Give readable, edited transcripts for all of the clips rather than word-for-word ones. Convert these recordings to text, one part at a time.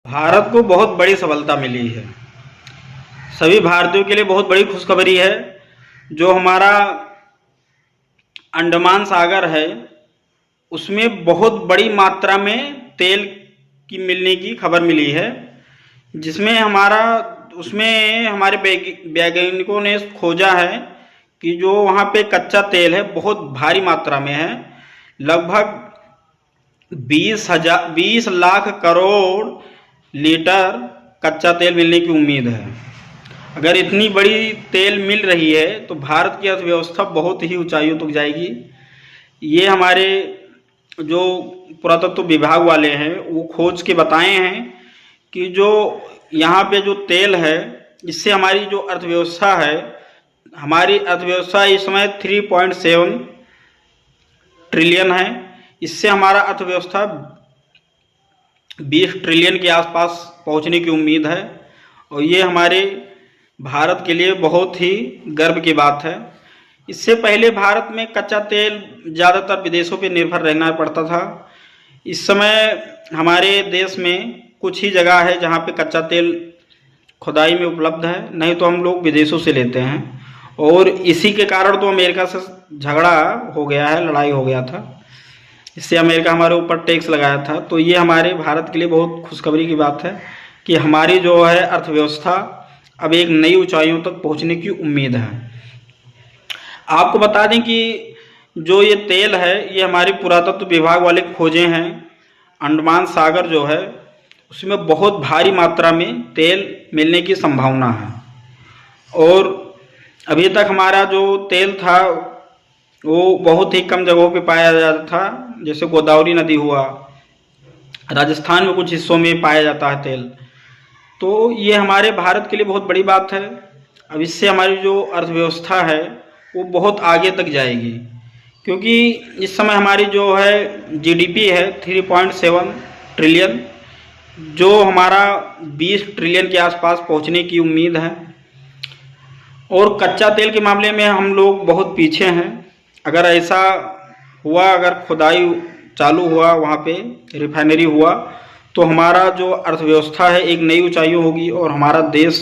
भारत को बहुत बड़ी सफलता मिली है। सभी भारतीयों के लिए बहुत बड़ी खुशखबरी है। जो हमारा अंडमान सागर है उसमें बहुत बड़ी मात्रा में तेल की मिलने की खबर मिली है, जिसमें उसमें हमारे वैज्ञानिकों ने खोजा है कि जो वहाँ पे कच्चा तेल है बहुत भारी मात्रा में है। लगभग 20 लाख करोड़ लीटर कच्चा तेल मिलने की उम्मीद है। अगर इतनी बड़ी तेल मिल रही है तो भारत की अर्थव्यवस्था बहुत ही ऊंचाइयों तक जाएगी। ये हमारे जो पुरातत्व विभाग वाले हैं वो खोज के बताए हैं कि जो यहाँ पे जो तेल है इससे हमारी जो अर्थव्यवस्था है, हमारी अर्थव्यवस्था इस समय 3.7 ट्रिलियन है। इससे हमारा अर्थव्यवस्था 20 ट्रिलियन के आसपास पहुंचने की उम्मीद है और ये हमारे भारत के लिए बहुत ही गर्व की बात है। इससे पहले भारत में कच्चा तेल ज़्यादातर विदेशों पर निर्भर रहना पड़ता था। इस समय हमारे देश में कुछ ही जगह है जहाँ पे कच्चा तेल खुदाई में उपलब्ध है, नहीं तो हम लोग विदेशों से लेते हैं। और इसी के कारण तो अमेरिका से झगड़ा हो गया है, लड़ाई हो गया था। इससे अमेरिका हमारे ऊपर टैक्स लगाया था। तो ये हमारे भारत के लिए बहुत खुशखबरी की बात है कि हमारी जो है अर्थव्यवस्था अब एक नई ऊंचाइयों तक पहुंचने की उम्मीद है। आपको बता दें कि जो ये तेल है ये हमारे पुरातत्व विभाग वाले खोजे हैं। अंडमान सागर जो है उसमें बहुत भारी मात्रा में तेल मिलने की संभावना है। और अभी तक हमारा जो तेल था वो बहुत ही कम जगहों पे पाया जाता था, जैसे गोदावरी नदी हुआ, राजस्थान में कुछ हिस्सों में पाया जाता है तेल। तो ये हमारे भारत के लिए बहुत बड़ी बात है। अब इससे हमारी जो अर्थव्यवस्था है वो बहुत आगे तक जाएगी, क्योंकि इस समय हमारी जो है जीडीपी है 3.7 ट्रिलियन, जो हमारा 20 ट्रिलियन के आसपास पहुंचने की उम्मीद है। और कच्चा तेल के मामले में हम लोग बहुत पीछे हैं। अगर ऐसा हुआ, अगर खुदाई चालू हुआ, वहाँ पे रिफाइनरी हुआ, तो हमारा जो अर्थव्यवस्था है एक नई ऊंचाइयों होगी और हमारा देश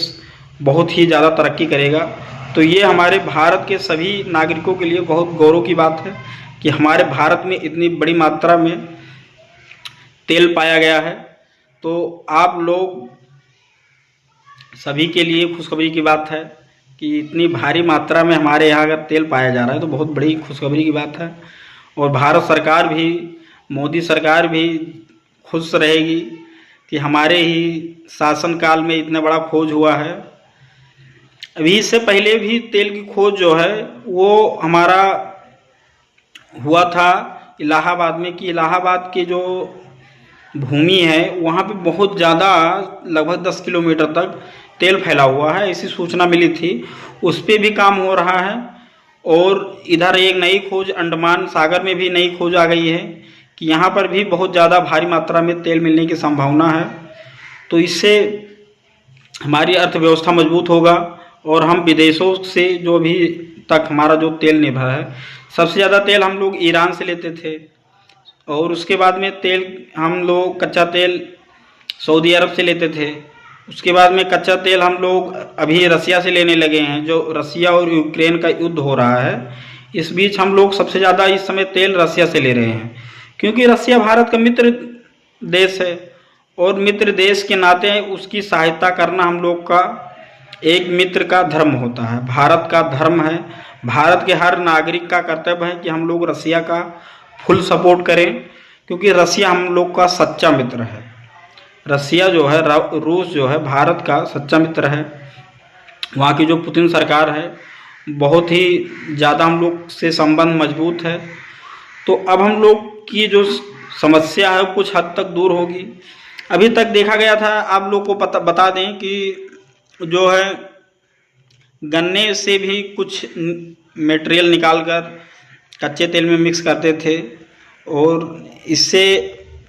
बहुत ही ज़्यादा तरक्की करेगा। तो ये हमारे भारत के सभी नागरिकों के लिए बहुत गौरव की बात है कि हमारे भारत में इतनी बड़ी मात्रा में तेल पाया गया है। तो आप लोग सभी के लिए खुशखबरी की बात है कि इतनी भारी मात्रा में हमारे यहाँ अगर तेल पाया जा रहा है तो बहुत बड़ी खुशखबरी की बात है। और भारत सरकार भी, मोदी सरकार भी खुश रहेगी कि हमारे ही शासनकाल में इतना बड़ा खोज हुआ है। अभी इससे पहले भी तेल की खोज जो है वो हमारा हुआ था इलाहाबाद में, कि इलाहाबाद की जो भूमि है वहाँ पे बहुत ज़्यादा लगभग 10 किलोमीटर तक तेल फैला हुआ है, ऐसी सूचना मिली थी। उस पर भी काम हो रहा है। और इधर एक नई खोज अंडमान सागर में भी नई खोज आ गई है कि यहाँ पर भी बहुत ज़्यादा भारी मात्रा में तेल मिलने की संभावना है। तो इससे हमारी अर्थव्यवस्था मजबूत होगा और हम विदेशों से जो भी तक हमारा जो तेल निर्भर है, सबसे ज़्यादा तेल हम लोग ईरान से लेते थे और उसके बाद में तेल हम लोग कच्चा तेल सऊदी अरब से लेते थे। उसके बाद में कच्चा तेल हम लोग अभी रसिया से लेने लगे हैं। जो रसिया और यूक्रेन का युद्ध हो रहा है, इस बीच हम लोग सबसे ज़्यादा इस समय तेल रसिया से ले रहे हैं, क्योंकि रसिया भारत का मित्र देश है और मित्र देश के नाते उसकी सहायता करना हम लोग का एक मित्र का धर्म होता है, भारत का धर्म है। भारत के हर नागरिक का कर्तव्य है कि हम लोग रसिया का फुल सपोर्ट करें, क्योंकि रसिया हम लोग का सच्चा मित्र है। रसिया जो है, रूस जो है, भारत का सच्चा मित्र है। वहाँ की जो पुतिन सरकार है बहुत ही ज़्यादा हम लोग से संबंध मजबूत है। तो अब हम लोग की जो समस्या है कुछ हद तक दूर होगी। अभी तक देखा गया था, आप लोग को बता दें कि जो है गन्ने से भी कुछ मटेरियल निकालकर कच्चे तेल में मिक्स करते थे और इससे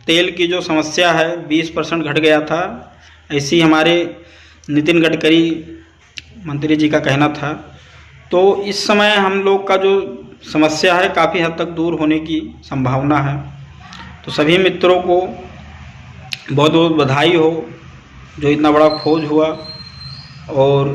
तेल की जो समस्या है 20% घट गया था। ऐसी हमारे नितिन गडकरी मंत्री जी का कहना था। तो इस समय हम लोग का जो समस्या है काफ़ी हद तक दूर होने की संभावना है। तो सभी मित्रों को बहुत बहुत बधाई हो जो इतना बड़ा खोज हुआ और